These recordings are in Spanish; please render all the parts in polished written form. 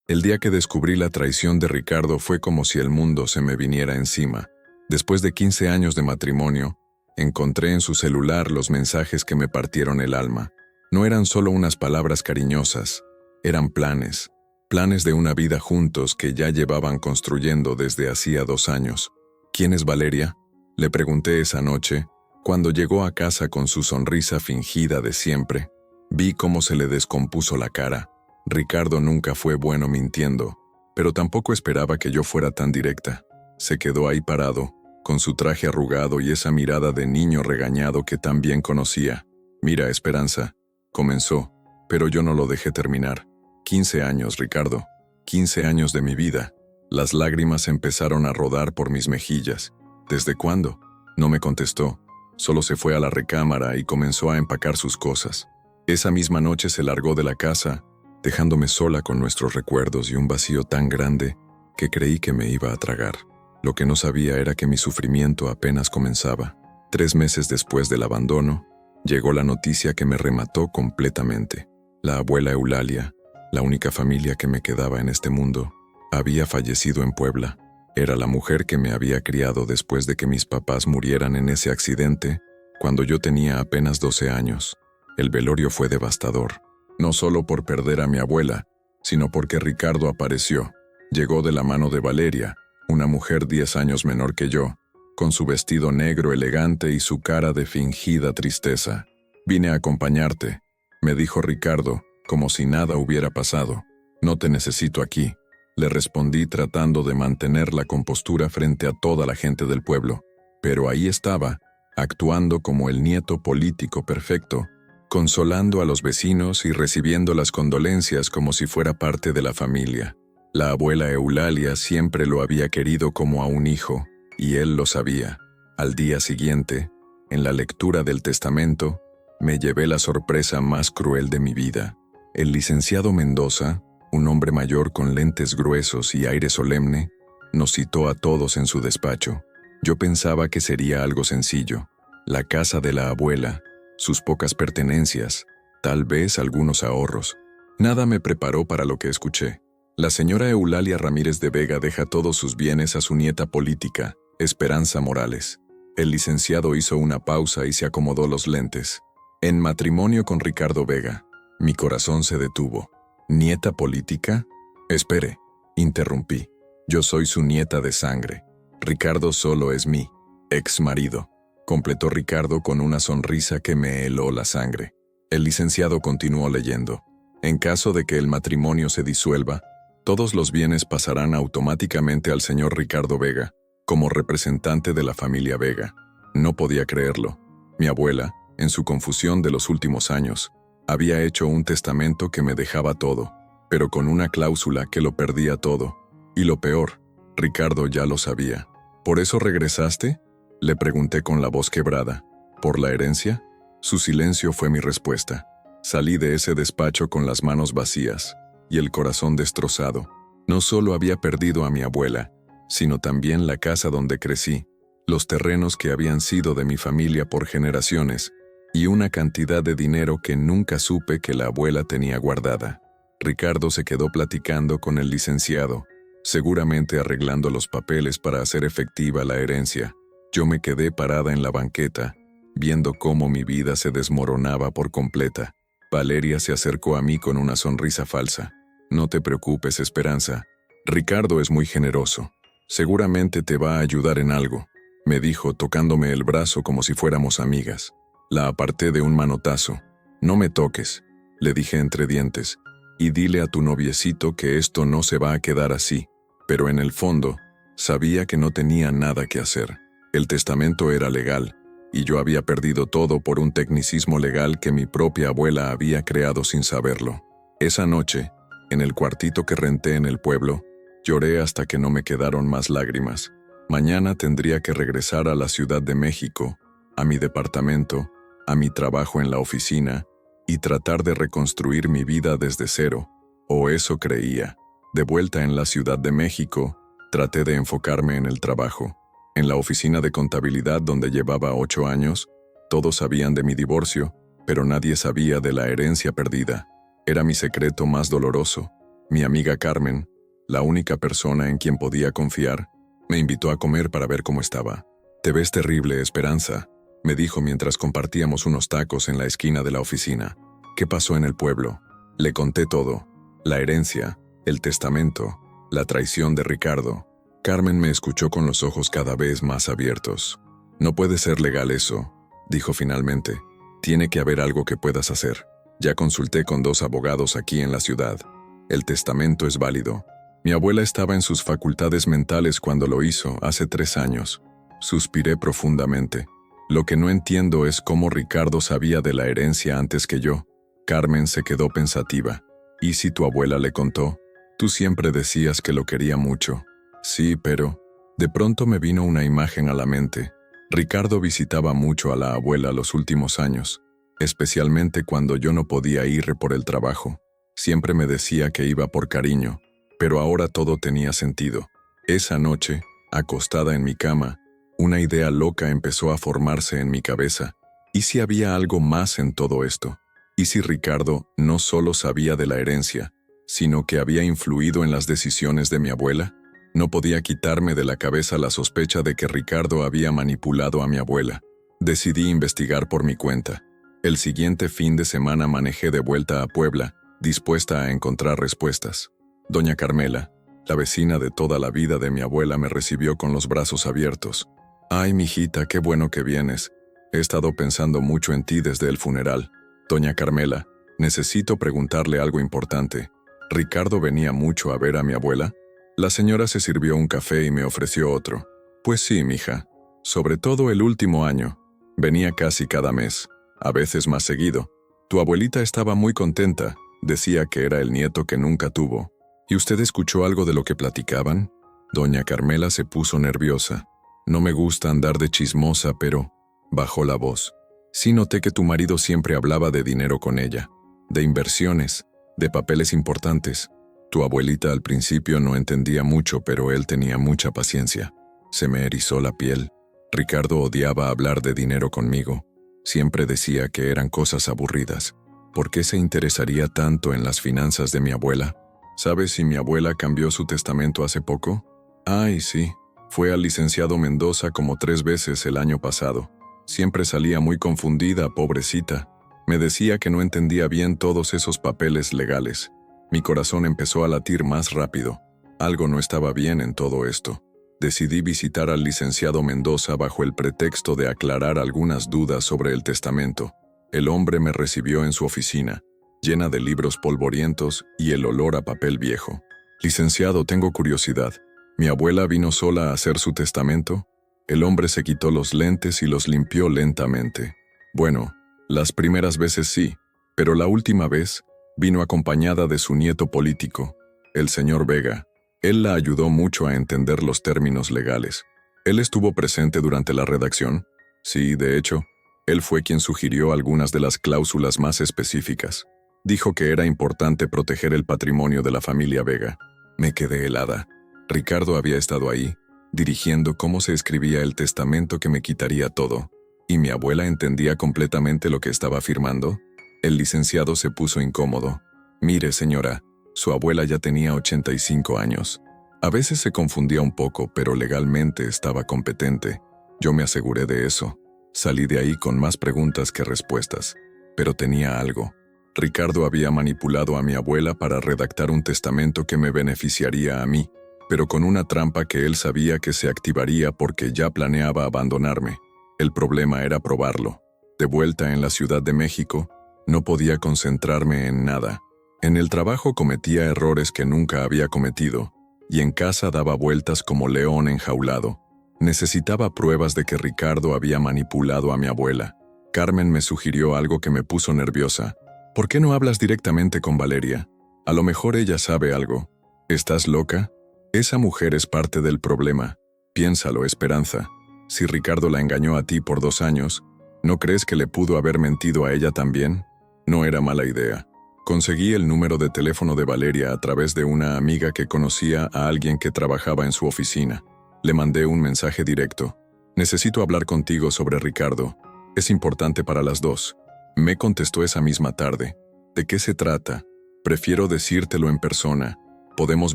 El día que descubrí la traición de Ricardo fue como si el mundo se me viniera encima. Después de 15 años de matrimonio, encontré en su celular los mensajes que me partieron el alma. No eran solo unas palabras cariñosas, eran planes. Planes de una vida juntos que ya llevaban construyendo desde hacía 2 años. ¿Quién es Valeria?, le pregunté esa noche, cuando llegó a casa con su sonrisa fingida de siempre. Vi cómo se le descompuso la cara. Ricardo nunca fue bueno mintiendo, pero tampoco esperaba que yo fuera tan directa. Se quedó ahí parado, con su traje arrugado y esa mirada de niño regañado que tan bien conocía. «Mira, Esperanza», comenzó, pero yo no lo dejé terminar. 15 años, Ricardo. 15 años de mi vida. Las lágrimas empezaron a rodar por mis mejillas. ¿Desde cuándo? No me contestó. Solo se fue a la recámara y comenzó a empacar sus cosas. Esa misma noche se largó de la casa, dejándome sola con nuestros recuerdos y un vacío tan grande que creí que me iba a tragar. Lo que no sabía era que mi sufrimiento apenas comenzaba. 3 meses después del abandono, llegó la noticia que me remató completamente. La abuela Eulalia, la única familia que me quedaba en este mundo, había fallecido en Puebla. Era la mujer que me había criado después de que mis papás murieran en ese accidente, cuando yo tenía apenas 12 años. El velorio fue devastador, no solo por perder a mi abuela, sino porque Ricardo apareció. Llegó de la mano de Valeria, una mujer 10 años menor que yo, con su vestido negro elegante y su cara de fingida tristeza. «Vine a acompañarte», me dijo Ricardo, como si nada hubiera pasado. «No te necesito aquí», le respondí tratando de mantener la compostura frente a toda la gente del pueblo. Pero ahí estaba, actuando como el nieto político perfecto, consolando a los vecinos y recibiendo las condolencias como si fuera parte de la familia. La abuela Eulalia siempre lo había querido como a un hijo, y él lo sabía. Al día siguiente, en la lectura del testamento, me llevé la sorpresa más cruel de mi vida. El licenciado Mendoza, un hombre mayor con lentes gruesos y aire solemne, nos citó a todos en su despacho. Yo pensaba que sería algo sencillo: la casa de la abuela, sus pocas pertenencias, tal vez algunos ahorros. Nada me preparó para lo que escuché. La señora Eulalia Ramírez de Vega deja todos sus bienes a su nieta política, Esperanza Morales. El licenciado hizo una pausa y se acomodó los lentes. En matrimonio con Ricardo Vega. Mi corazón se detuvo. ¿Nieta política? Espere, interrumpí. Yo soy su nieta de sangre. Ricardo solo es mi ex marido, completó Ricardo con una sonrisa que me heló la sangre. El licenciado continuó leyendo. En caso de que el matrimonio se disuelva, todos los bienes pasarán automáticamente al señor Ricardo Vega, como representante de la familia Vega. No podía creerlo. Mi abuela, en su confusión de los últimos años, había hecho un testamento que me dejaba todo, pero con una cláusula que lo perdía todo. Y lo peor, Ricardo ya lo sabía. ¿Por eso regresaste?, le pregunté con la voz quebrada. ¿Por la herencia? Su silencio fue mi respuesta. Salí de ese despacho con las manos vacías y el corazón destrozado. No solo había perdido a mi abuela, sino también la casa donde crecí, los terrenos que habían sido de mi familia por generaciones, y una cantidad de dinero que nunca supe que la abuela tenía guardada. Ricardo se quedó platicando con el licenciado, seguramente arreglando los papeles para hacer efectiva la herencia. Yo me quedé parada en la banqueta, viendo cómo mi vida se desmoronaba por completa. Valeria se acercó a mí con una sonrisa falsa. «No te preocupes, Esperanza. Ricardo es muy generoso. Seguramente te va a ayudar en algo», me dijo tocándome el brazo como si fuéramos amigas. La aparté de un manotazo. «No me toques», le dije entre dientes, «y dile a tu noviecito que esto no se va a quedar así». Pero en el fondo, sabía que no tenía nada que hacer. El testamento era legal, y yo había perdido todo por un tecnicismo legal que mi propia abuela había creado sin saberlo. Esa noche, en el cuartito que renté en el pueblo, lloré hasta que no me quedaron más lágrimas. Mañana tendría que regresar a la Ciudad de México, a mi departamento, a mi trabajo en la oficina, y tratar de reconstruir mi vida desde cero, o eso creía. De vuelta en la Ciudad de México, traté de enfocarme en el trabajo. En la oficina de contabilidad donde llevaba 8 años, todos sabían de mi divorcio, pero nadie sabía de la herencia perdida. Era mi secreto más doloroso. Mi amiga Carmen, la única persona en quien podía confiar, me invitó a comer para ver cómo estaba. «Te ves terrible, Esperanza», me dijo mientras compartíamos unos tacos en la esquina de la oficina. «¿Qué pasó en el pueblo?» Le conté todo. La herencia, el testamento, la traición de Ricardo. Carmen me escuchó con los ojos cada vez más abiertos. «No puede ser legal eso», dijo finalmente. «Tiene que haber algo que puedas hacer. Ya consulté con 2 abogados aquí en la ciudad. El testamento es válido. Mi abuela estaba en sus facultades mentales cuando lo hizo, hace 3 años. Suspiré profundamente. Lo que no entiendo es cómo Ricardo sabía de la herencia antes que yo. Carmen se quedó pensativa. ¿Y si tu abuela le contó? Tú siempre decías que lo quería mucho. Sí, pero... De pronto me vino una imagen a la mente. Ricardo visitaba mucho a la abuela los últimos años, especialmente cuando yo no podía ir por el trabajo. Siempre me decía que iba por cariño, pero ahora todo tenía sentido. Esa noche, acostada en mi cama, una idea loca empezó a formarse en mi cabeza. ¿Y si había algo más en todo esto? ¿Y si Ricardo no solo sabía de la herencia, sino que había influido en las decisiones de mi abuela? No podía quitarme de la cabeza la sospecha de que Ricardo había manipulado a mi abuela. Decidí investigar por mi cuenta. El siguiente fin de semana manejé de vuelta a Puebla, dispuesta a encontrar respuestas. Doña Carmela, la vecina de toda la vida de mi abuela, me recibió con los brazos abiertos. «Ay, mijita, qué bueno que vienes. He estado pensando mucho en ti desde el funeral. Doña Carmela, necesito preguntarle algo importante. ¿Ricardo venía mucho a ver a mi abuela?» La señora se sirvió un café y me ofreció otro. «Pues sí, mija. Sobre todo el último año. Venía casi cada mes, a veces más seguido. Tu abuelita estaba muy contenta. Decía que era el nieto que nunca tuvo. ¿Y usted escuchó algo de lo que platicaban?» Doña Carmela se puso nerviosa. «No me gusta andar de chismosa, pero...» Bajó la voz. «Sí noté que tu marido siempre hablaba de dinero con ella, de inversiones, de papeles importantes. Tu abuelita al principio no entendía mucho, pero él tenía mucha paciencia». Se me erizó la piel. Ricardo odiaba hablar de dinero conmigo. Siempre decía que eran cosas aburridas. ¿Por qué se interesaría tanto en las finanzas de mi abuela? ¿Sabes si mi abuela cambió su testamento hace poco? Ay, sí. Fue al licenciado Mendoza como 3 veces el año pasado. Siempre salía muy confundida, pobrecita. Me decía que no entendía bien todos esos papeles legales. Mi corazón empezó a latir más rápido. Algo no estaba bien en todo esto. Decidí visitar al licenciado Mendoza bajo el pretexto de aclarar algunas dudas sobre el testamento. El hombre me recibió en su oficina, llena de libros polvorientos y el olor a papel viejo. «Licenciado, tengo curiosidad. ¿Mi abuela vino sola a hacer su testamento?» El hombre se quitó los lentes y los limpió lentamente. «Bueno, las primeras veces sí, pero la última vez vino acompañada de su nieto político, el señor Vega. Él la ayudó mucho a entender los términos legales. ¿Él estuvo presente durante la redacción?» Sí, de hecho, él fue quien sugirió algunas de las cláusulas más específicas. Dijo que era importante proteger el patrimonio de la familia Vega. Me quedé helada. Ricardo había estado ahí, dirigiendo cómo se escribía el testamento que me quitaría todo. ¿Y mi abuela entendía completamente lo que estaba firmando? El licenciado se puso incómodo. «Mire, señora, su abuela ya tenía 85 años. A veces se confundía un poco, pero legalmente estaba competente. Yo me aseguré de eso. Salí de ahí con más preguntas que respuestas. Pero tenía algo. Ricardo había manipulado a mi abuela para redactar un testamento que me beneficiaría a mí, pero con una trampa que él sabía que se activaría porque ya planeaba abandonarme. El problema era probarlo. De vuelta en la Ciudad de México, no podía concentrarme en nada. En el trabajo cometía errores que nunca había cometido, y en casa daba vueltas como león enjaulado. Necesitaba pruebas de que Ricardo había manipulado a mi abuela. Carmen me sugirió algo que me puso nerviosa. «¿Por qué no hablas directamente con Valeria? A lo mejor ella sabe algo». «¿Estás loca? Esa mujer es parte del problema. Piénsalo, Esperanza. Si Ricardo la engañó a ti por 2 años, ¿no crees que le pudo haber mentido a ella también?» No era mala idea. Conseguí el número de teléfono de Valeria a través de una amiga que conocía a alguien que trabajaba en su oficina. Le mandé un mensaje directo. «Necesito hablar contigo sobre Ricardo. Es importante para las 2». Me contestó esa misma tarde. «¿De qué se trata?» Prefiero decírtelo en persona. ¿Podemos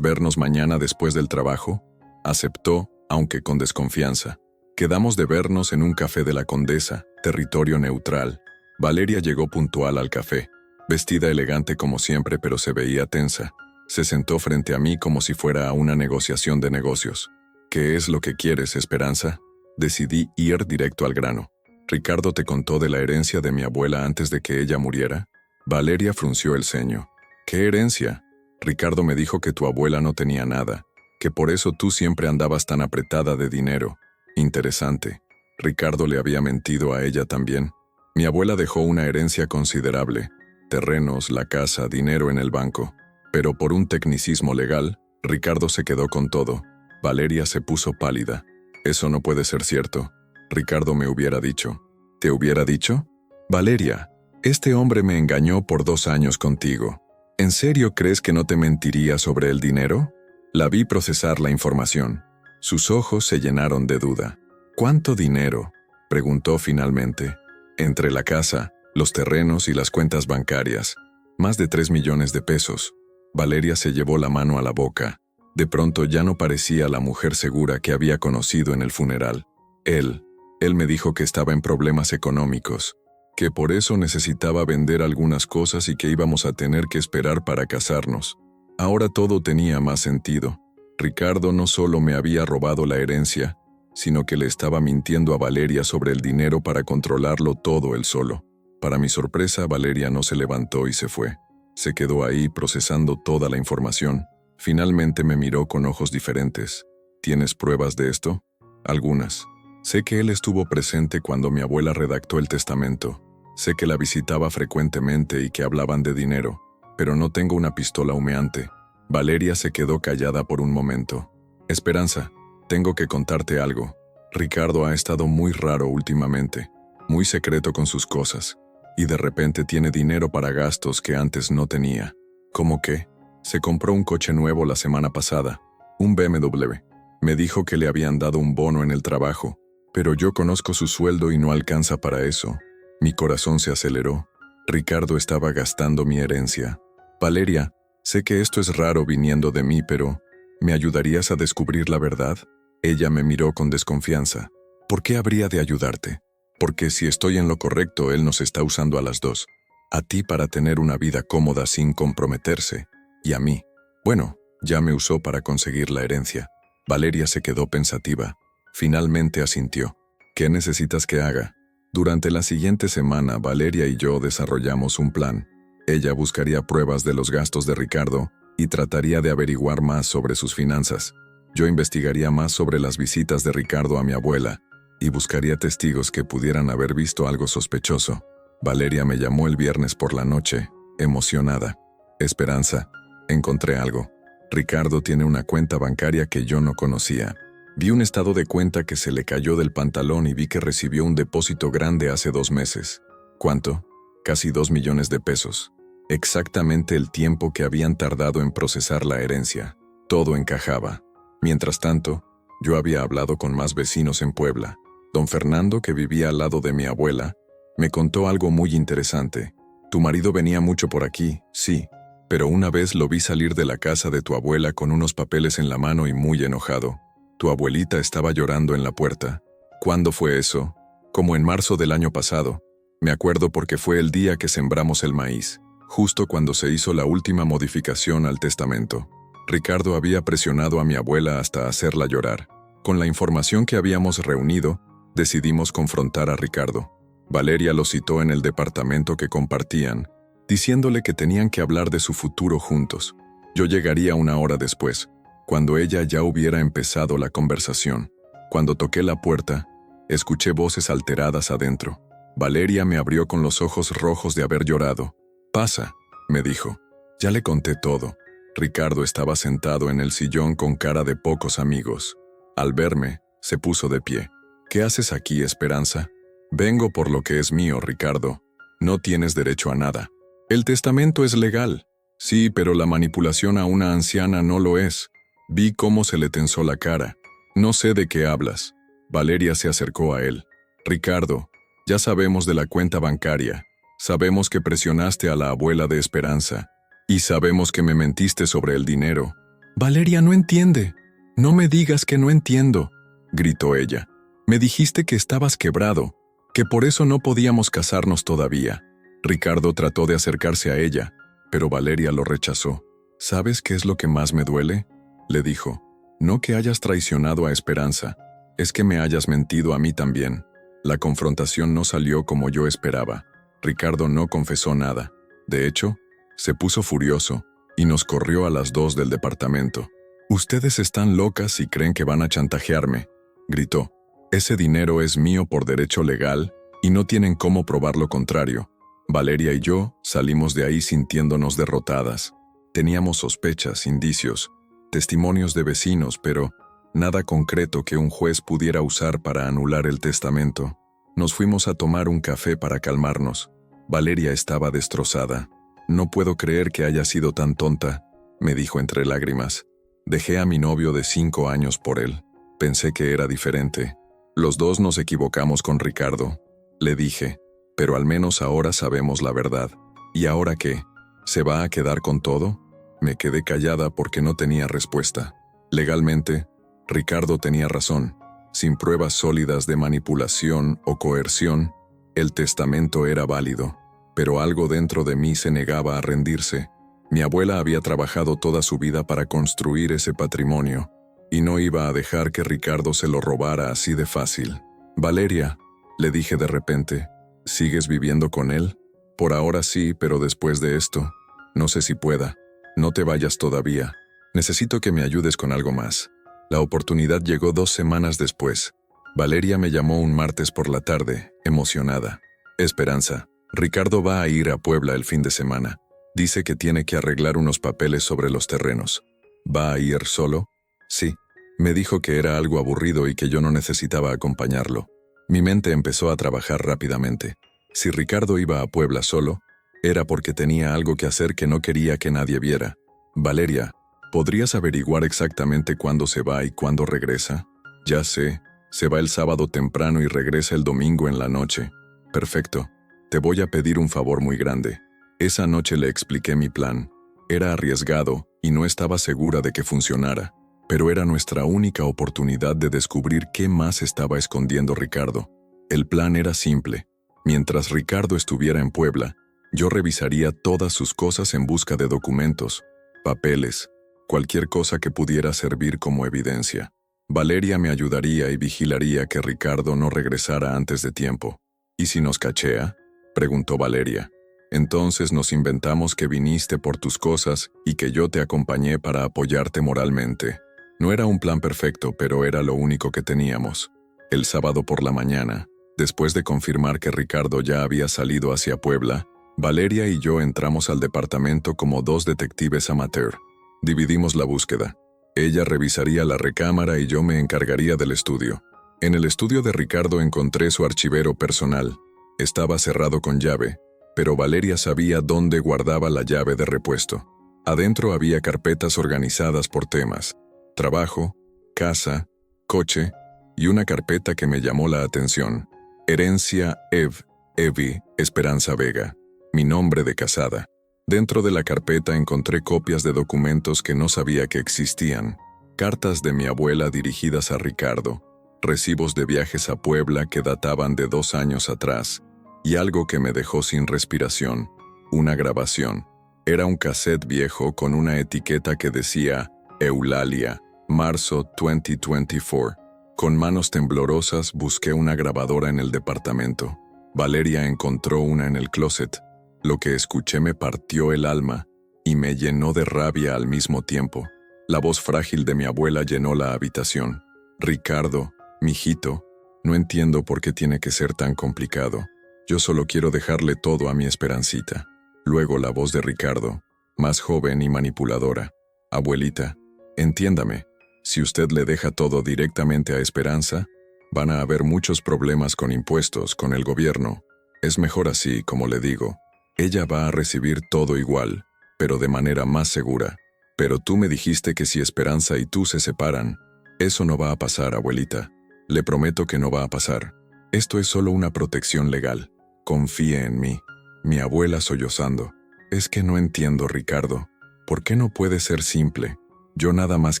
vernos mañana después del trabajo? Aceptó, aunque con desconfianza. Quedamos de vernos en un café de la Condesa, territorio neutral. Valeria llegó puntual al café, vestida elegante como siempre, pero se veía tensa. Se sentó frente a mí como si fuera a una negociación de negocios. ¿Qué es lo que quieres, Esperanza? Decidí ir directo al grano. ¿Ricardo te contó de la herencia de mi abuela antes de que ella muriera? Valeria frunció el ceño. ¿Qué herencia? Ricardo me dijo que tu abuela no tenía nada, que por eso tú siempre andabas tan apretada de dinero. Interesante. Ricardo le había mentido a ella también. Mi abuela dejó una herencia considerable, terrenos, la casa, dinero en el banco. Pero por un tecnicismo legal, Ricardo se quedó con todo. Valeria se puso pálida. Eso no puede ser cierto. Ricardo me hubiera dicho. ¿Te hubiera dicho? Valeria, este hombre me engañó por 2 años contigo. ¿En serio crees que no te mentiría sobre el dinero? La vi procesar la información. Sus ojos se llenaron de duda. ¿Cuánto dinero?, preguntó finalmente. Entre la casa, los terrenos y las cuentas bancarias. Más de 3 millones de pesos. Valeria se llevó la mano a la boca. De pronto ya no parecía la mujer segura que había conocido en el funeral. Él me dijo que estaba en problemas económicos, que por eso necesitaba vender algunas cosas y que íbamos a tener que esperar para casarnos. Ahora todo tenía más sentido. Ricardo no solo me había robado la herencia, sino que le estaba mintiendo a Valeria sobre el dinero para controlarlo todo él solo. Para mi sorpresa, Valeria no se levantó y se fue. Se quedó ahí procesando toda la información. Finalmente me miró con ojos diferentes. ¿Tienes pruebas de esto? Algunas. Sé que él estuvo presente cuando mi abuela redactó el testamento. Sé que la visitaba frecuentemente y que hablaban de dinero, pero no tengo una pistola humeante. Valeria se quedó callada por un momento. Esperanza, tengo que contarte algo. Ricardo ha estado muy raro últimamente, muy secreto con sus cosas, y de repente tiene dinero para gastos que antes no tenía. ¿Cómo qué? Se compró un coche nuevo la semana pasada, un BMW. Me dijo que le habían dado un bono en el trabajo, pero yo conozco su sueldo y no alcanza para eso. Mi corazón se aceleró. Ricardo estaba gastando mi herencia. Valeria, sé que esto es raro viniendo de mí, pero ¿me ayudarías a descubrir la verdad? Ella me miró con desconfianza. ¿Por qué habría de ayudarte? Porque si estoy en lo correcto, él nos está usando a las dos. A ti para tener una vida cómoda sin comprometerse, y a mí, bueno, ya me usó para conseguir la herencia. Valeria se quedó pensativa. Finalmente asintió. ¿Qué necesitas que haga? Durante la siguiente semana, Valeria y yo desarrollamos un plan. Ella buscaría pruebas de los gastos de Ricardo y trataría de averiguar más sobre sus finanzas. Yo investigaría más sobre las visitas de Ricardo a mi abuela y buscaría testigos que pudieran haber visto algo sospechoso. Valeria me llamó el viernes por la noche, emocionada. Esperanza, encontré algo. Ricardo tiene una cuenta bancaria que yo no conocía. Vi un estado de cuenta que se le cayó del pantalón y vi que recibió un depósito grande hace 2 meses. ¿Cuánto? Casi 2 millones de pesos. Exactamente el tiempo que habían tardado en procesar la herencia. Todo encajaba. Mientras tanto, yo había hablado con más vecinos en Puebla. Don Fernando, que vivía al lado de mi abuela, me contó algo muy interesante. Tu marido venía mucho por aquí, sí, pero una vez lo vi salir de la casa de tu abuela con unos papeles en la mano y muy enojado. Tu abuelita estaba llorando en la puerta. ¿Cuándo fue eso? Como en marzo del año pasado. Me acuerdo porque fue el día que sembramos el maíz, justo cuando se hizo la última modificación al testamento. Ricardo había presionado a mi abuela hasta hacerla llorar. Con la información que habíamos reunido, decidimos confrontar a Ricardo. Valeria lo citó en el departamento que compartían, diciéndole que tenían que hablar de su futuro juntos. Yo llegaría 1 hora después, cuando ella ya hubiera empezado la conversación. Cuando toqué la puerta, escuché voces alteradas adentro. Valeria me abrió con los ojos rojos de haber llorado. «Pasa», me dijo. Ya le conté todo. Ricardo estaba sentado en el sillón con cara de pocos amigos. Al verme, se puso de pie. «¿Qué haces aquí, Esperanza?» «Vengo por lo que es mío, Ricardo. No tienes derecho a nada. El testamento es legal. Sí, pero la manipulación a una anciana no lo es». Vi cómo se le tensó la cara. «No sé de qué hablas». Valeria se acercó a él. «Ricardo, ya sabemos de la cuenta bancaria. Sabemos que presionaste a la abuela de Esperanza. Y sabemos que me mentiste sobre el dinero. Valeria no entiende. No me digas que no entiendo, gritó ella. Me dijiste que estabas quebrado, que por eso no podíamos casarnos todavía. Ricardo trató de acercarse a ella, pero Valeria lo rechazó. ¿Sabes qué es lo que más me duele?, le dijo. No que hayas traicionado a Esperanza, es que me hayas mentido a mí también. La confrontación no salió como yo esperaba. Ricardo no confesó nada. De hecho, se puso furioso y nos corrió a las 2 del departamento. Ustedes están locas y creen que van a chantajearme, gritó. Ese dinero es mío por derecho legal y no tienen cómo probar lo contrario. Valeria y yo salimos de ahí sintiéndonos derrotadas. Teníamos sospechas, indicios, testimonios de vecinos, pero nada concreto que un juez pudiera usar para anular el testamento. Nos fuimos a tomar un café para calmarnos. Valeria estaba destrozada. No puedo creer que haya sido tan tonta, me dijo entre lágrimas. Dejé a mi novio de 5 años por él. Pensé que era diferente. Los dos nos equivocamos con Ricardo, le dije, pero al menos ahora sabemos la verdad. ¿Y ahora qué? ¿Se va a quedar con todo? Me quedé callada porque no tenía respuesta. Legalmente, Ricardo tenía razón. Sin pruebas sólidas de manipulación o coerción, el testamento era válido, pero algo dentro de mí se negaba a rendirse. Mi abuela había trabajado toda su vida para construir ese patrimonio, y no iba a dejar que Ricardo se lo robara así de fácil. Valeria, le dije de repente, ¿sigues viviendo con él? Por ahora sí, pero después de esto, no sé si pueda. No te vayas todavía. Necesito que me ayudes con algo más. La oportunidad llegó 2 semanas después. Valeria me llamó un martes por la tarde, emocionada. Esperanza, Ricardo va a ir a Puebla el fin de semana. Dice que tiene que arreglar unos papeles sobre los terrenos. ¿Va a ir solo? Sí. Me dijo que era algo aburrido y que yo no necesitaba acompañarlo. Mi mente empezó a trabajar rápidamente. Si Ricardo iba a Puebla solo, era porque tenía algo que hacer que no quería que nadie viera. Valeria, ¿podrías averiguar exactamente cuándo se va y cuándo regresa? Ya sé, se va el sábado temprano y regresa el domingo en la noche. Perfecto. Te voy a pedir un favor muy grande. Esa noche le expliqué mi plan. Era arriesgado y no estaba segura de que funcionara, pero era nuestra única oportunidad de descubrir qué más estaba escondiendo Ricardo. El plan era simple. Mientras Ricardo estuviera en Puebla, yo revisaría todas sus cosas en busca de documentos, papeles, cualquier cosa que pudiera servir como evidencia. Valeria me ayudaría y vigilaría que Ricardo no regresara antes de tiempo. ¿Y si nos cachea?, preguntó Valeria. Entonces nos inventamos que viniste por tus cosas y que yo te acompañé para apoyarte moralmente. No era un plan perfecto, pero era lo único que teníamos. El sábado por la mañana, después de confirmar que Ricardo ya había salido hacia Puebla, Valeria y yo entramos al departamento como 2 detectives amateur. Dividimos la búsqueda. Ella revisaría la recámara y yo me encargaría del estudio. En el estudio de Ricardo encontré su archivero personal. Estaba cerrado con llave, pero Valeria sabía dónde guardaba la llave de repuesto. Adentro había carpetas organizadas por temas: trabajo, casa, coche y una carpeta que me llamó la atención: Herencia Evi Esperanza Vega, mi nombre de casada. Dentro de la carpeta encontré copias de documentos que no sabía que existían, cartas de mi abuela dirigidas a Ricardo, recibos de viajes a Puebla que databan de 2 años atrás, y algo que me dejó sin respiración: una grabación. Era un cassette viejo con una etiqueta que decía Eulalia, marzo 2024. Con manos temblorosas busqué una grabadora en el departamento. Valeria encontró una en el closet. Lo que escuché me partió el alma y me llenó de rabia al mismo tiempo. La voz frágil de mi abuela llenó la habitación. Ricardo, mijito, no entiendo por qué tiene que ser tan complicado. Yo solo quiero dejarle todo a mi Esperancita. Luego la voz de Ricardo, más joven y manipuladora. Abuelita, entiéndame. Si usted le deja todo directamente a Esperanza, van a haber muchos problemas con impuestos, con el gobierno. Es mejor así, como le digo. Ella va a recibir todo igual, pero de manera más segura. Pero tú me dijiste que si Esperanza y tú se separan, eso no va a pasar, abuelita. Le prometo que no va a pasar. Esto es solo una protección legal. Confíe en mí. Mi abuela sollozando. Es que no entiendo, Ricardo. ¿Por qué no puede ser simple? Yo nada más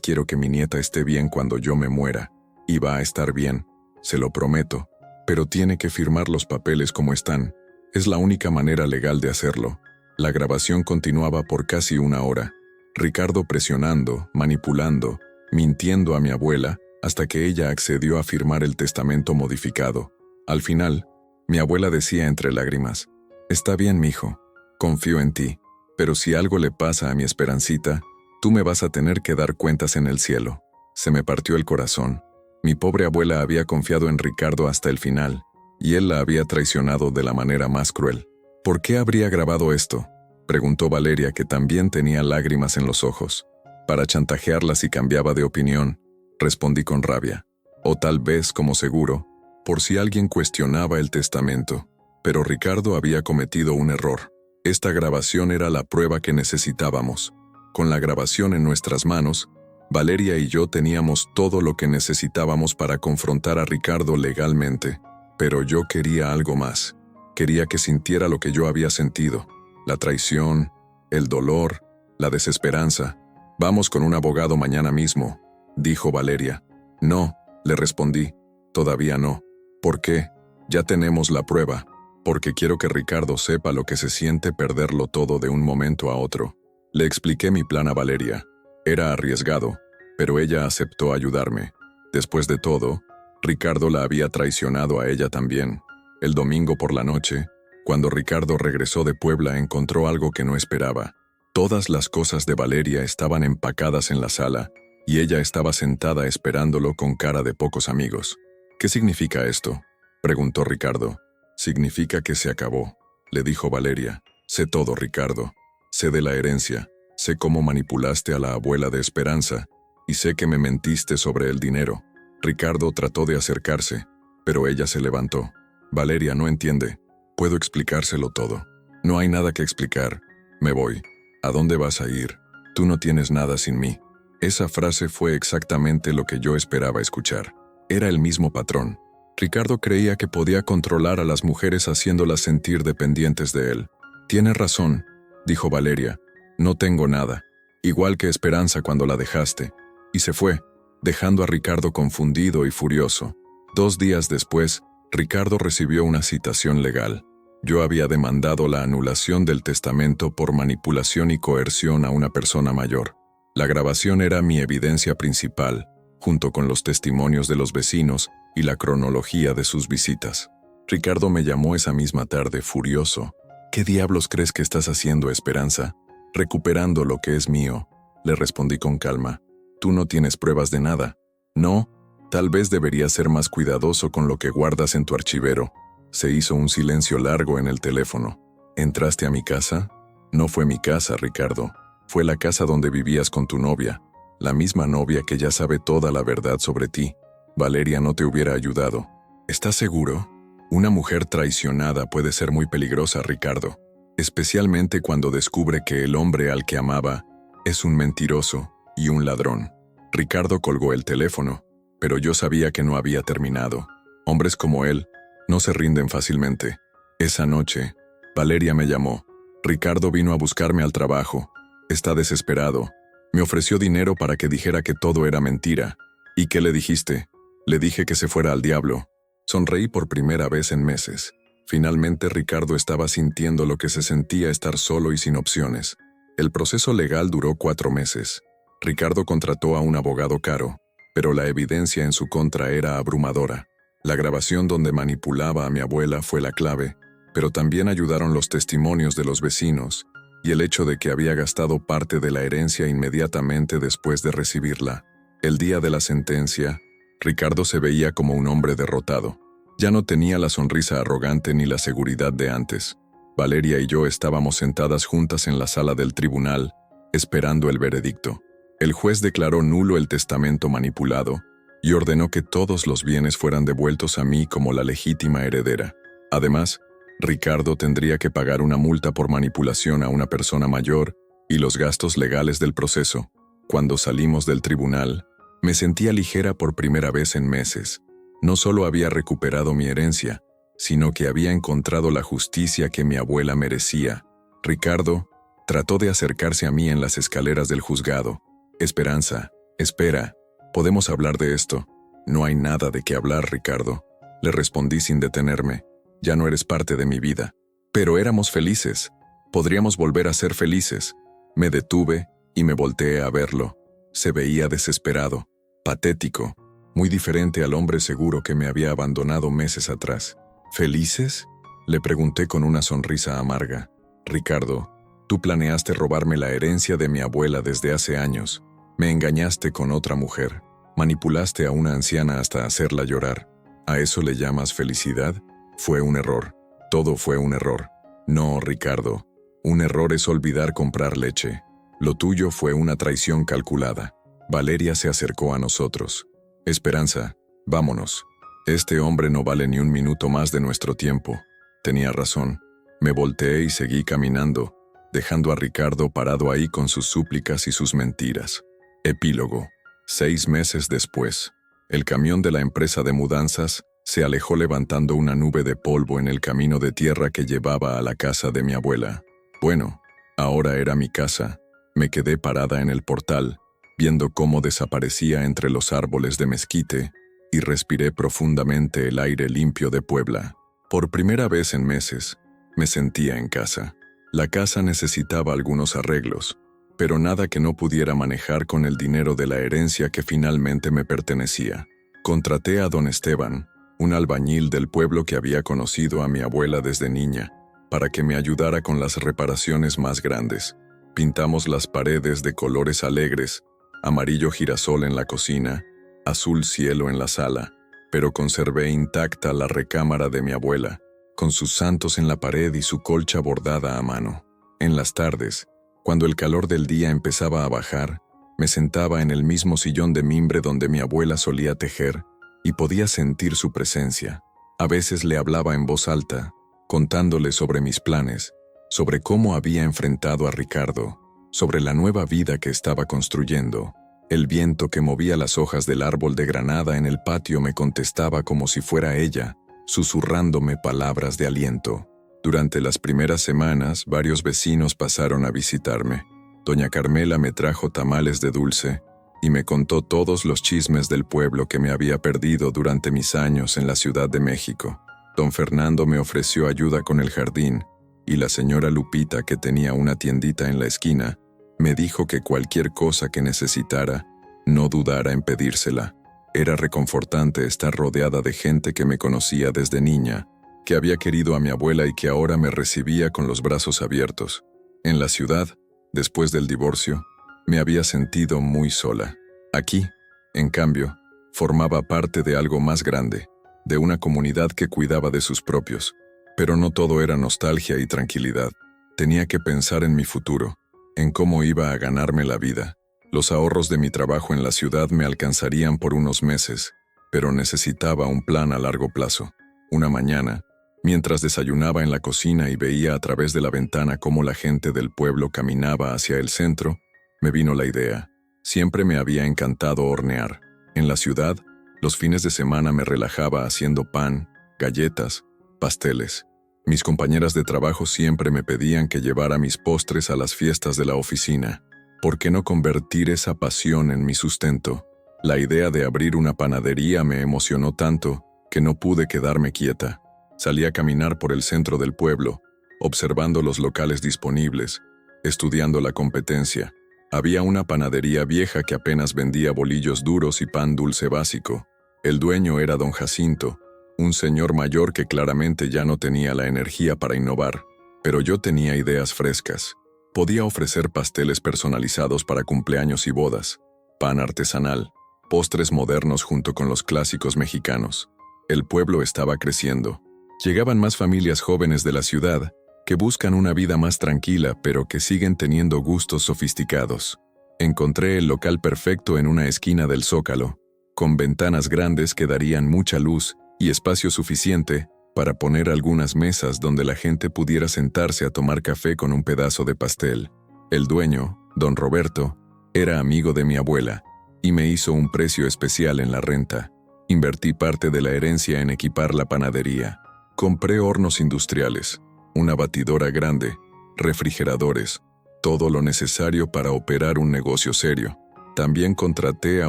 quiero que mi nieta esté bien cuando yo me muera. Y va a estar bien, se lo prometo. Pero tiene que firmar los papeles como están. Es la única manera legal de hacerlo. La grabación continuaba por casi 1 hora. Ricardo presionando, manipulando, mintiendo a mi abuela, hasta que ella accedió a firmar el testamento modificado. Al final, mi abuela decía entre lágrimas: «Está bien, mijo, confío en ti, pero si algo le pasa a mi Esperancita, tú me vas a tener que dar cuentas en el cielo». Se me partió el corazón. Mi pobre abuela había confiado en Ricardo hasta el final, y él la había traicionado de la manera más cruel. «¿Por qué habría grabado esto?», preguntó Valeria, que también tenía lágrimas en los ojos. «Para chantajearla si cambiaba de opinión», respondí con rabia. «O tal vez, como seguro, por si alguien cuestionaba el testamento». Pero Ricardo había cometido un error. Esta grabación era la prueba que necesitábamos. Con la grabación en nuestras manos, Valeria y yo teníamos todo lo que necesitábamos para confrontar a Ricardo legalmente. Pero yo quería algo más. Quería que sintiera lo que yo había sentido: la traición, el dolor, la desesperanza. «Vamos con un abogado mañana mismo», dijo Valeria. «No», le respondí, «todavía no». «¿Por qué?» «Ya tenemos la prueba. Porque quiero que Ricardo sepa lo que se siente perderlo todo de un momento a otro». Le expliqué mi plan a Valeria. Era arriesgado, pero ella aceptó ayudarme. Después de todo, Ricardo la había traicionado a ella también. El domingo por la noche, cuando Ricardo regresó de Puebla, encontró algo que no esperaba. Todas las cosas de Valeria estaban empacadas en la sala, y ella estaba sentada esperándolo con cara de pocos amigos. «¿Qué significa esto?», preguntó Ricardo. «Significa que se acabó», le dijo Valeria. «Sé todo, Ricardo. Sé de la herencia, sé cómo manipulaste a la abuela de Esperanza, y sé que me mentiste sobre el dinero». Ricardo trató de acercarse, pero ella se levantó. «Valeria no entiende. Puedo explicárselo todo». «No hay nada que explicar. Me voy». «¿A dónde vas a ir? Tú no tienes nada sin mí». Esa frase fue exactamente lo que yo esperaba escuchar. Era el mismo patrón. Ricardo creía que podía controlar a las mujeres haciéndolas sentir dependientes de él. «Tienes razón», dijo Valeria. «No tengo nada. Igual que Esperanza cuando la dejaste». Y se fue, dejando a Ricardo confundido y furioso. 2 días después, Ricardo recibió una citación legal. Yo había demandado la anulación del testamento por manipulación y coerción a una persona mayor. La grabación era mi evidencia principal, junto con los testimonios de los vecinos y la cronología de sus visitas. Ricardo me llamó esa misma tarde, furioso. «¿Qué diablos crees que estás haciendo, Esperanza?». «Recuperando lo que es mío», le respondí con calma. «Tú no tienes pruebas de nada». «No, tal vez deberías ser más cuidadoso con lo que guardas en tu archivero». Se hizo un silencio largo en el teléfono. «¿Entraste a mi casa?». «No fue mi casa, Ricardo. Fue la casa donde vivías con tu novia. La misma novia que ya sabe toda la verdad sobre ti. Valeria no te hubiera ayudado». «¿Estás seguro?». «Una mujer traicionada puede ser muy peligrosa, Ricardo. Especialmente cuando descubre que el hombre al que amaba es un mentiroso y un ladrón». Ricardo colgó el teléfono, pero yo sabía que no había terminado. Hombres como él no se rinden fácilmente. Esa noche, Valeria me llamó. «Ricardo vino a buscarme al trabajo. Está desesperado. Me ofreció dinero para que dijera que todo era mentira». «¿Y qué le dijiste?». «Le dije que se fuera al diablo». Sonreí por primera vez en meses. Finalmente Ricardo estaba sintiendo lo que se sentía estar solo y sin opciones. El proceso legal duró 4 meses. Ricardo contrató a un abogado caro, pero la evidencia en su contra era abrumadora. La grabación donde manipulaba a mi abuela fue la clave, pero también ayudaron los testimonios de los vecinos y el hecho de que había gastado parte de la herencia inmediatamente después de recibirla. El día de la sentencia, Ricardo se veía como un hombre derrotado. Ya no tenía la sonrisa arrogante ni la seguridad de antes. Valeria y yo estábamos sentadas juntas en la sala del tribunal, esperando el veredicto. El juez declaró nulo el testamento manipulado y ordenó que todos los bienes fueran devueltos a mí como la legítima heredera. Además, Ricardo tendría que pagar una multa por manipulación a una persona mayor y los gastos legales del proceso. Cuando salimos del tribunal, me sentía ligera por primera vez en meses. No solo había recuperado mi herencia, sino que había encontrado la justicia que mi abuela merecía. Ricardo, Trató de acercarse a mí en las escaleras del juzgado. Esperanza, espera, podemos hablar de esto. No hay nada de qué hablar, Ricardo. Le respondí sin detenerme. Ya no eres parte de mi vida. Pero éramos felices. Podríamos volver a ser felices. Me detuve y me volteé a verlo. Se veía desesperado, patético, muy diferente al hombre seguro que me había abandonado meses atrás. ¿Felices?, le pregunté con una sonrisa amarga. Ricardo, tú planeaste robarme la herencia de mi abuela desde hace años. Me engañaste con otra mujer. Manipulaste a una anciana hasta hacerla llorar. ¿A eso le llamas felicidad? Fue un error. Todo fue un error. No, Ricardo. Un error es olvidar comprar leche. Lo tuyo fue una traición calculada. Valeria se acercó a nosotros. Esperanza, vámonos. Este hombre no vale ni un minuto más de nuestro tiempo. Tenía razón. Me volteé y seguí caminando, dejando a Ricardo parado ahí con sus súplicas y sus mentiras. Epílogo. 6 meses después, el camión de la empresa de mudanzas se alejó levantando una nube de polvo en el camino de tierra que llevaba a la casa de mi abuela. Bueno, ahora era mi casa. Me quedé parada en el portal, viendo cómo desaparecía entre los árboles de mezquite, y respiré profundamente el aire limpio de Puebla. Por primera vez en meses, me sentía en casa. La casa necesitaba algunos arreglos, pero nada que no pudiera manejar con el dinero de la herencia que finalmente me pertenecía. Contraté a don Esteban, un albañil del pueblo que había conocido a mi abuela desde niña, para que me ayudara con las reparaciones más grandes. Pintamos las paredes de colores alegres, amarillo girasol en la cocina, azul cielo en la sala, pero conservé intacta la recámara de mi abuela, con sus santos en la pared y su colcha bordada a mano. En las tardes, cuando el calor del día empezaba a bajar, me sentaba en el mismo sillón de mimbre donde mi abuela solía tejer y podía sentir su presencia. A veces le hablaba en voz alta, contándole sobre mis planes, sobre cómo había enfrentado a Ricardo, sobre la nueva vida que estaba construyendo. El viento que movía las hojas del árbol de granada en el patio me contestaba como si fuera ella, susurrándome palabras de aliento. Durante las primeras semanas, varios vecinos pasaron a visitarme. Doña Carmela me trajo tamales de dulce y me contó todos los chismes del pueblo que me había perdido durante mis años en la Ciudad de México. Don Fernando me ofreció ayuda con el jardín y la señora Lupita, que tenía una tiendita en la esquina, me dijo que cualquier cosa que necesitara, no dudara en pedírsela. Era reconfortante estar rodeada de gente que me conocía desde niña, que había querido a mi abuela y que ahora me recibía con los brazos abiertos. En la ciudad, después del divorcio, me había sentido muy sola. Aquí, en cambio, formaba parte de algo más grande, de una comunidad que cuidaba de sus propios. Pero no todo era nostalgia y tranquilidad. Tenía que pensar en mi futuro, en cómo iba a ganarme la vida. Los ahorros de mi trabajo en la ciudad me alcanzarían por unos meses, pero necesitaba un plan a largo plazo. Una mañana, mientras desayunaba en la cocina y veía a través de la ventana cómo la gente del pueblo caminaba hacia el centro, me vino la idea. Siempre me había encantado hornear. En la ciudad, los fines de semana me relajaba haciendo pan, galletas, pasteles. Mis compañeras de trabajo siempre me pedían que llevara mis postres a las fiestas de la oficina. ¿Por qué no convertir esa pasión en mi sustento? La idea de abrir una panadería me emocionó tanto que no pude quedarme quieta. Salí a caminar por el centro del pueblo, observando los locales disponibles, estudiando la competencia. Había una panadería vieja que apenas vendía bolillos duros y pan dulce básico. El dueño era don Jacinto, un señor mayor que claramente ya no tenía la energía para innovar, pero yo tenía ideas frescas. Podía ofrecer pasteles personalizados para cumpleaños y bodas, pan artesanal, postres modernos junto con los clásicos mexicanos. El pueblo estaba creciendo. Llegaban más familias jóvenes de la ciudad que buscan una vida más tranquila, pero que siguen teniendo gustos sofisticados. Encontré el local perfecto en una esquina del Zócalo, con ventanas grandes que darían mucha luz y espacio suficiente para poner algunas mesas donde la gente pudiera sentarse a tomar café con un pedazo de pastel. El dueño, don Roberto, era amigo de mi abuela y me hizo un precio especial en la renta. Invertí parte de la herencia en equipar la panadería. Compré hornos industriales, una batidora grande, refrigeradores, todo lo necesario para operar un negocio serio. También contraté a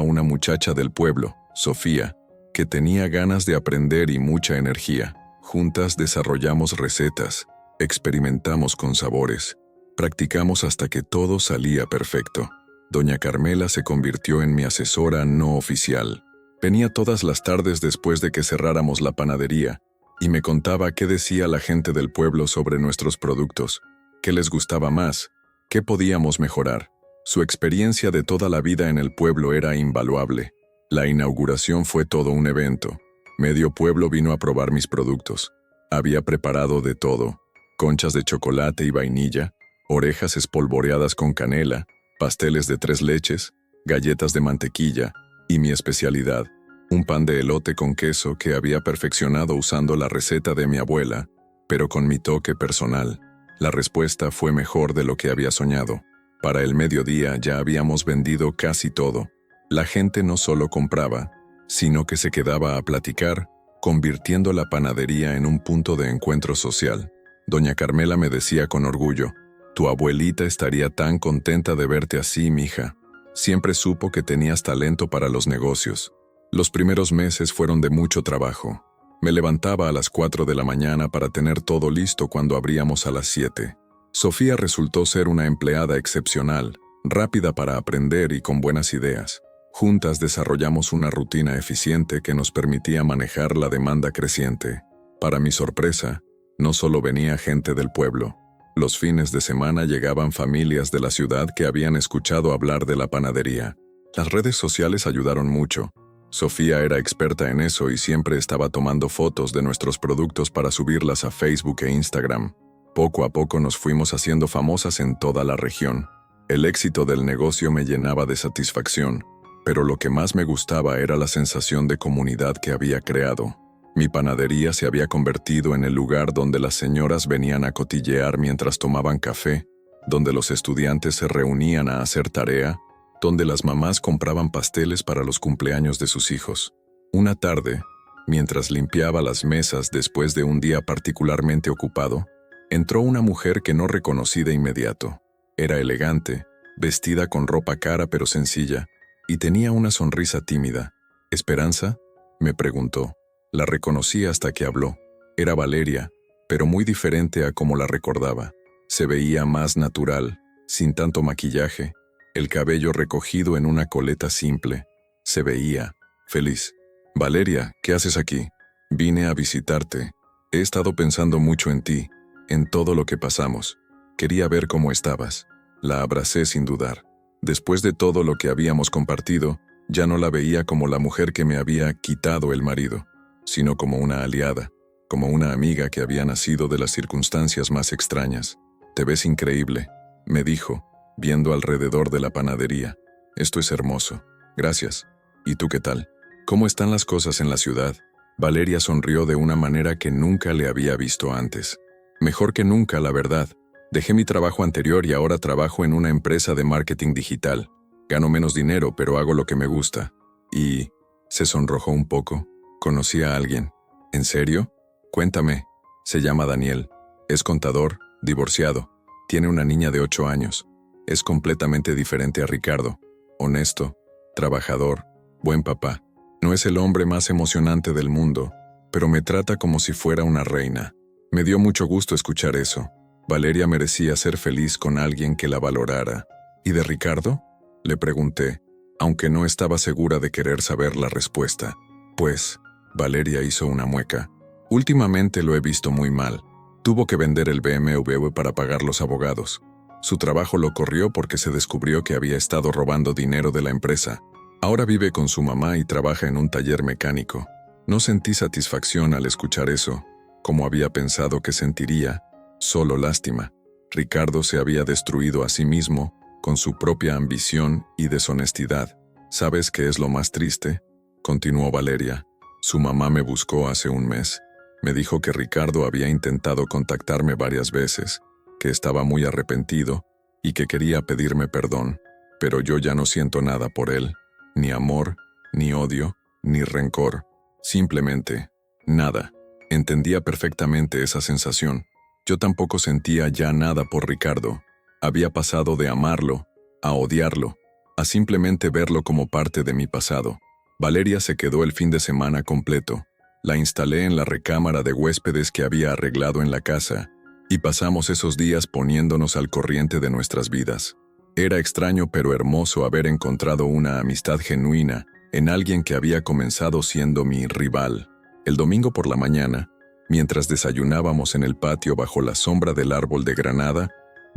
una muchacha del pueblo, Sofía, que tenía ganas de aprender y mucha energía. Juntas desarrollamos recetas, experimentamos con sabores, practicamos hasta que todo salía perfecto. Doña Carmela se convirtió en mi asesora no oficial. Venía todas las tardes después de que cerráramos la panadería y me contaba qué decía la gente del pueblo sobre nuestros productos, qué les gustaba más, qué podíamos mejorar. Su experiencia de toda la vida en el pueblo era invaluable. La inauguración fue todo un evento. Medio pueblo vino a probar mis productos. Había preparado de todo: conchas de chocolate y vainilla, orejas espolvoreadas con canela, pasteles de 3 leches, galletas de mantequilla y mi especialidad, un pan de elote con queso que había perfeccionado usando la receta de mi abuela, pero con mi toque personal. La respuesta fue mejor de lo que había soñado. Para el mediodía ya habíamos vendido casi todo. La gente no solo compraba, sino que se quedaba a platicar, convirtiendo la panadería en un punto de encuentro social. Doña Carmela me decía con orgullo: «Tu abuelita estaría tan contenta de verte así, mija. Siempre supo que tenías talento para los negocios». Los primeros meses fueron de mucho trabajo. Me levantaba a las 4 de la mañana para tener todo listo cuando abríamos a las 7. Sofía resultó ser una empleada excepcional, rápida para aprender y con buenas ideas. Juntas desarrollamos una rutina eficiente que nos permitía manejar la demanda creciente. Para mi sorpresa, no solo venía gente del pueblo. Los fines de semana llegaban familias de la ciudad que habían escuchado hablar de la panadería. Las redes sociales ayudaron mucho. Sofía era experta en eso y siempre estaba tomando fotos de nuestros productos para subirlas a Facebook e Instagram. Poco a poco nos fuimos haciendo famosas en toda la región. El éxito del negocio me llenaba de satisfacción, pero lo que más me gustaba era la sensación de comunidad que había creado. Mi panadería se había convertido en el lugar donde las señoras venían a cotillear mientras tomaban café, donde los estudiantes se reunían a hacer tarea, donde las mamás compraban pasteles para los cumpleaños de sus hijos. Una tarde, mientras limpiaba las mesas después de un día particularmente ocupado, entró una mujer que no reconocí de inmediato. Era elegante, vestida con ropa cara pero sencilla, y tenía una sonrisa tímida. «¿Esperanza?», me preguntó. La reconocí hasta que habló. Era Valeria, pero muy diferente a como la recordaba. Se veía más natural, sin tanto maquillaje, el cabello recogido en una coleta simple. Se veía feliz. «Valeria, ¿qué haces aquí?». «Vine a visitarte. He estado pensando mucho en ti, en todo lo que pasamos. Quería ver cómo estabas». La abracé sin dudar. Después de todo lo que habíamos compartido, ya no la veía como la mujer que me había quitado el marido, sino como una aliada, como una amiga que había nacido de las circunstancias más extrañas. «Te ves increíble», me dijo, viendo alrededor de la panadería. «Esto es hermoso. Gracias. ¿Y tú qué tal? ¿Cómo están las cosas en la ciudad?». Valeria sonrió de una manera que nunca le había visto antes. «Mejor que nunca, la verdad. Dejé mi trabajo anterior y ahora trabajo en una empresa de marketing digital. Gano menos dinero, pero hago lo que me gusta». Y se sonrojó un poco. «¿Conocí a alguien?». «¿En serio? Cuéntame». «Se llama Daniel. Es contador, divorciado. Tiene una niña de 8 años. Es completamente diferente a Ricardo. Honesto, trabajador, buen papá. No es el hombre más emocionante del mundo, pero me trata como si fuera una reina». Me dio mucho gusto escuchar eso. Valeria merecía ser feliz con alguien que la valorara. «¿Y de Ricardo?», le pregunté, aunque no estaba segura de querer saber la respuesta. «Pues», Valeria hizo una mueca, «últimamente lo he visto muy mal. Tuvo que vender el BMW para pagar los abogados. Su trabajo lo corrió porque se descubrió que había estado robando dinero de la empresa. Ahora vive con su mamá y trabaja en un taller mecánico». No sentí satisfacción al escuchar eso, como había pensado que sentiría, solo lástima. Ricardo se había destruido a sí mismo con su propia ambición y deshonestidad. «¿Sabes qué es lo más triste?», continuó Valeria. «Su mamá me buscó hace un mes. Me dijo que Ricardo había intentado contactarme varias veces, que estaba muy arrepentido y que quería pedirme perdón, pero yo ya no siento nada por él, ni amor, ni odio, ni rencor. Simplemente, nada». Entendía perfectamente esa sensación. Yo tampoco sentía ya nada por Ricardo. Había pasado de amarlo, a odiarlo, a simplemente verlo como parte de mi pasado. Valeria se quedó el fin de semana completo. La instalé en la recámara de huéspedes que había arreglado en la casa, y pasamos esos días poniéndonos al corriente de nuestras vidas. Era extraño pero hermoso haber encontrado una amistad genuina en alguien que había comenzado siendo mi rival. El domingo por la mañana, mientras desayunábamos en el patio bajo la sombra del árbol de granada,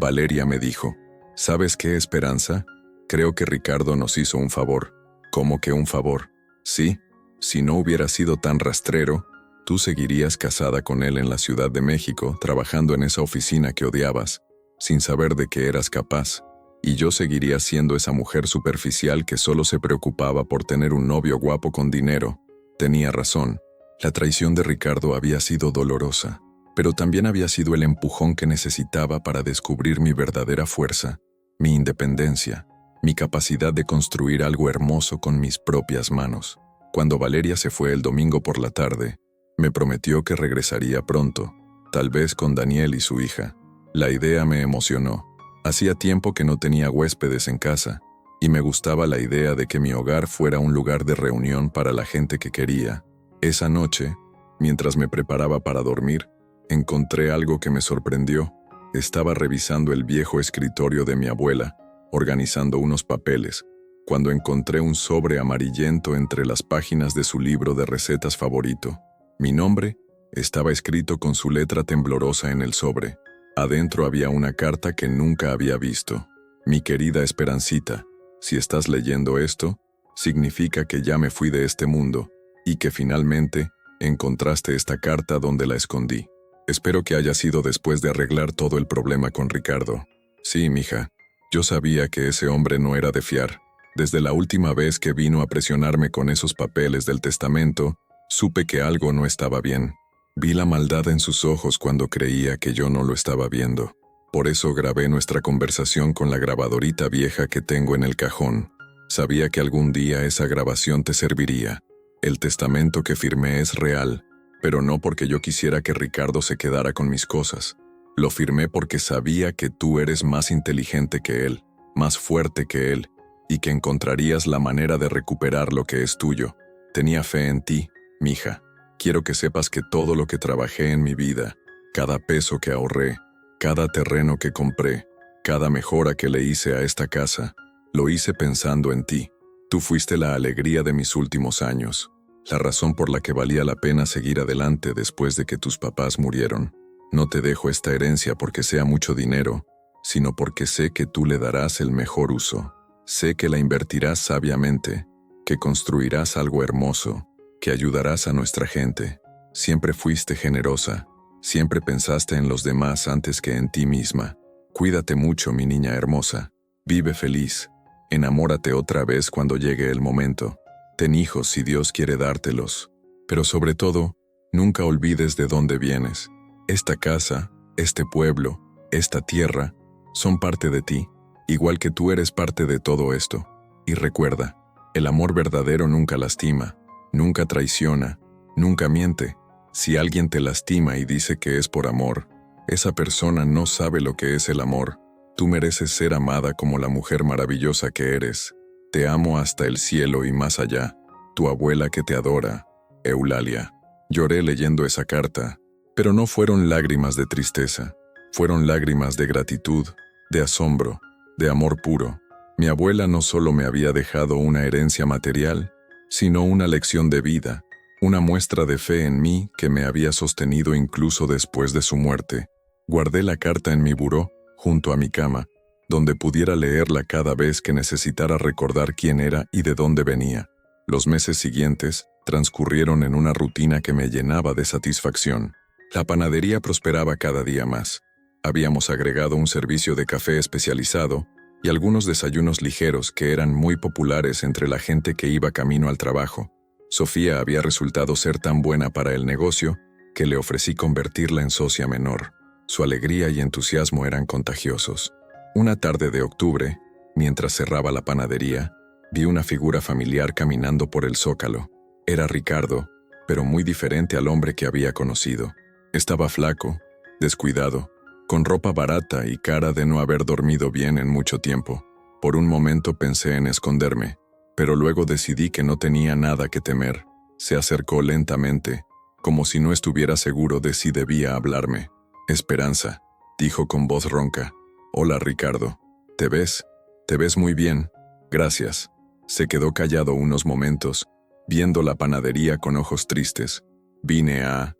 Valeria me dijo: ¿Sabes qué, Esperanza? Creo que Ricardo nos hizo un favor. ¿Cómo que un favor? Sí, si no hubiera sido tan rastrero, tú seguirías casada con él en la Ciudad de México, trabajando en esa oficina que odiabas, sin saber de qué eras capaz, y yo seguiría siendo esa mujer superficial que solo se preocupaba por tener un novio guapo con dinero. Tenía razón. La traición de Ricardo había sido dolorosa, pero también había sido el empujón que necesitaba para descubrir mi verdadera fuerza, mi independencia, mi capacidad de construir algo hermoso con mis propias manos. Cuando Valeria se fue el domingo por la tarde, me prometió que regresaría pronto, tal vez con Daniel y su hija. La idea me emocionó. Hacía tiempo que no tenía huéspedes en casa, y me gustaba la idea de que mi hogar fuera un lugar de reunión para la gente que quería. Esa noche, mientras me preparaba para dormir, encontré algo que me sorprendió. Estaba revisando el viejo escritorio de mi abuela, organizando unos papeles, cuando encontré un sobre amarillento entre las páginas de su libro de recetas favorito. Mi nombre estaba escrito con su letra temblorosa en el sobre. Adentro había una carta que nunca había visto. Mi querida Esperancita, si estás leyendo esto, significa que ya me fui de este mundo, y que finalmente encontraste esta carta donde la escondí. Espero que haya sido después de arreglar todo el problema con Ricardo. Sí, mija, yo sabía que ese hombre no era de fiar. Desde la última vez que vino a presionarme con esos papeles del testamento, supe que algo no estaba bien. Vi la maldad en sus ojos cuando creía que yo no lo estaba viendo. Por eso grabé nuestra conversación con la grabadorita vieja que tengo en el cajón. Sabía que algún día esa grabación te serviría. El testamento que firmé es real, pero no porque yo quisiera que Ricardo se quedara con mis cosas. Lo firmé porque sabía que tú eres más inteligente que él, más fuerte que él, y que encontrarías la manera de recuperar lo que es tuyo. Tenía fe en ti, mija. Quiero que sepas que todo lo que trabajé en mi vida, cada peso que ahorré, cada terreno que compré, cada mejora que le hice a esta casa, lo hice pensando en ti. Tú fuiste la alegría de mis últimos años, la razón por la que valía la pena seguir adelante después de que tus papás murieron. No te dejo esta herencia porque sea mucho dinero, sino porque sé que tú le darás el mejor uso. Sé que la invertirás sabiamente, que construirás algo hermoso, que ayudarás a nuestra gente. Siempre fuiste generosa, siempre pensaste en los demás antes que en ti misma. Cuídate mucho, mi niña hermosa. Vive feliz. Enamórate otra vez cuando llegue el momento. Ten hijos si Dios quiere dártelos. Pero sobre todo, nunca olvides de dónde vienes. Esta casa, este pueblo, esta tierra, son parte de ti, igual que tú eres parte de todo esto. Y recuerda, el amor verdadero nunca lastima, nunca traiciona, nunca miente. Si alguien te lastima y dice que es por amor, esa persona no sabe lo que es el amor. Tú mereces ser amada como la mujer maravillosa que eres. Te amo hasta el cielo y más allá. Tu abuela que te adora, Eulalia. Lloré leyendo esa carta, pero no fueron lágrimas de tristeza. Fueron lágrimas de gratitud, de asombro, de amor puro. Mi abuela no solo me había dejado una herencia material, sino una lección de vida, una muestra de fe en mí que me había sostenido incluso después de su muerte. Guardé la carta en mi buró, junto a mi cama, donde pudiera leerla cada vez que necesitara recordar quién era y de dónde venía. Los meses siguientes transcurrieron en una rutina que me llenaba de satisfacción. La panadería prosperaba cada día más. Habíamos agregado un servicio de café especializado y algunos desayunos ligeros que eran muy populares entre la gente que iba camino al trabajo. Sofía había resultado ser tan buena para el negocio que le ofrecí convertirla en socia menor. Su alegría y entusiasmo eran contagiosos. Una tarde de octubre, mientras cerraba la panadería, vi una figura familiar caminando por el zócalo. Era Ricardo, pero muy diferente al hombre que había conocido. Estaba flaco, descuidado, con ropa barata y cara de no haber dormido bien en mucho tiempo. Por un momento pensé en esconderme, pero luego decidí que no tenía nada que temer. Se acercó lentamente, como si no estuviera seguro de si debía hablarme. «Esperanza», dijo con voz ronca. «Hola, Ricardo. ¿Te ves? Te ves muy bien. Gracias». Se quedó callado unos momentos, viendo la panadería con ojos tristes. Vine a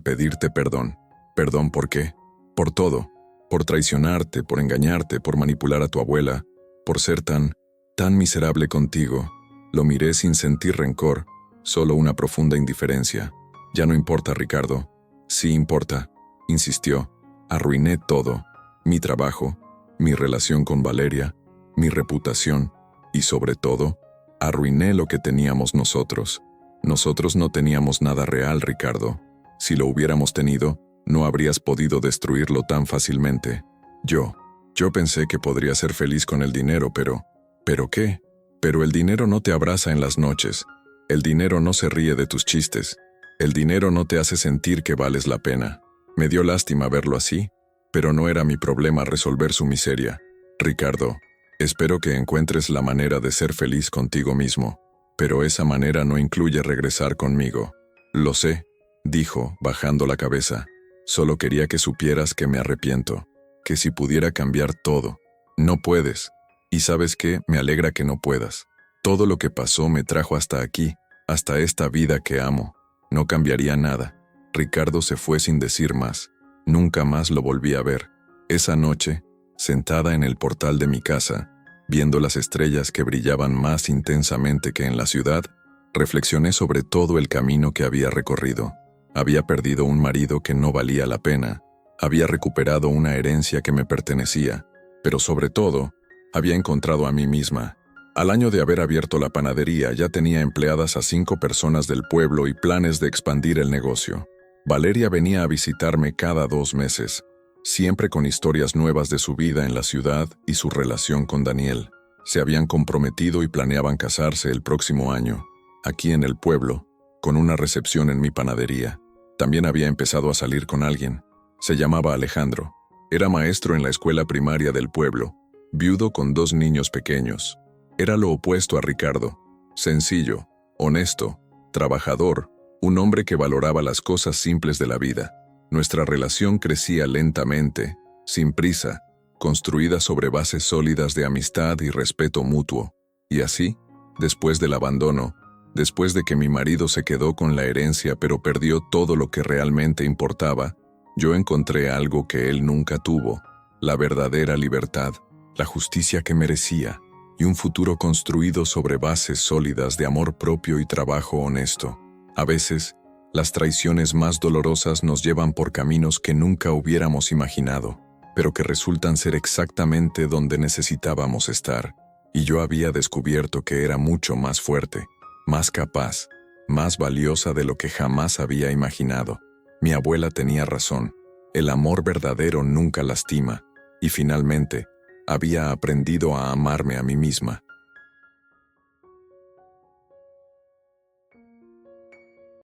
pedirte perdón». «¿Perdón por qué?» «Por todo. Por traicionarte, por engañarte, por manipular a tu abuela, por ser tan miserable contigo». Lo miré sin sentir rencor, solo una profunda indiferencia. «Ya no importa, Ricardo». «Sí importa», insistió. «Arruiné todo. Mi trabajo, mi relación con Valeria, mi reputación y, sobre todo, arruiné lo que teníamos nosotros. Nosotros no teníamos nada real, Ricardo. Si lo hubiéramos tenido, no habrías podido destruirlo tan fácilmente. Yo pensé que podría ser feliz con el dinero, ¿pero qué? Pero el dinero no te abraza en las noches. El dinero no se ríe de tus chistes. El dinero no te hace sentir que vales la pena». Me dio lástima verlo así, pero no era mi problema resolver su miseria. «Ricardo, espero que encuentres la manera de ser feliz contigo mismo, pero esa manera no incluye regresar conmigo». «Lo sé», dijo, bajando la cabeza. «Solo quería que supieras que me arrepiento, que si pudiera cambiar todo». «No puedes. Y ¿sabes qué? Me alegra que no puedas. Todo lo que pasó me trajo hasta aquí, hasta esta vida que amo. No cambiaría nada». Ricardo se fue sin decir más. Nunca más lo volví a ver. Esa noche, sentada en el portal de mi casa, viendo las estrellas que brillaban más intensamente que en la ciudad, reflexioné sobre todo el camino que había recorrido. Había perdido un marido que no valía la pena, había recuperado una herencia que me pertenecía, pero sobre todo, había encontrado a mí misma. Al año de haber abierto la panadería ya tenía empleadas a 5 personas del pueblo y planes de expandir el negocio. Valeria venía a visitarme cada 2 meses, siempre con historias nuevas de su vida en la ciudad y su relación con Daniel. Se habían comprometido y planeaban casarse el próximo año, aquí en el pueblo, con una recepción en mi panadería. También había empezado a salir con alguien. Se llamaba Alejandro. Era maestro en la escuela primaria del pueblo, viudo con 2 niños pequeños. Era lo opuesto a Ricardo. Sencillo, honesto, trabajador, un hombre que valoraba las cosas simples de la vida. Nuestra relación crecía lentamente, sin prisa, construida sobre bases sólidas de amistad y respeto mutuo. Y así, después del abandono, después de que mi marido se quedó con la herencia pero perdió todo lo que realmente importaba, yo encontré algo que él nunca tuvo: la verdadera libertad, la justicia que merecía, y un futuro construido sobre bases sólidas de amor propio y trabajo honesto. A veces, las traiciones más dolorosas nos llevan por caminos que nunca hubiéramos imaginado, pero que resultan ser exactamente donde necesitábamos estar. Y yo había descubierto que era mucho más fuerte, más capaz, más valiosa de lo que jamás había imaginado. Mi abuela tenía razón. El amor verdadero nunca lastima. Y finalmente, había aprendido a amarme a mí misma.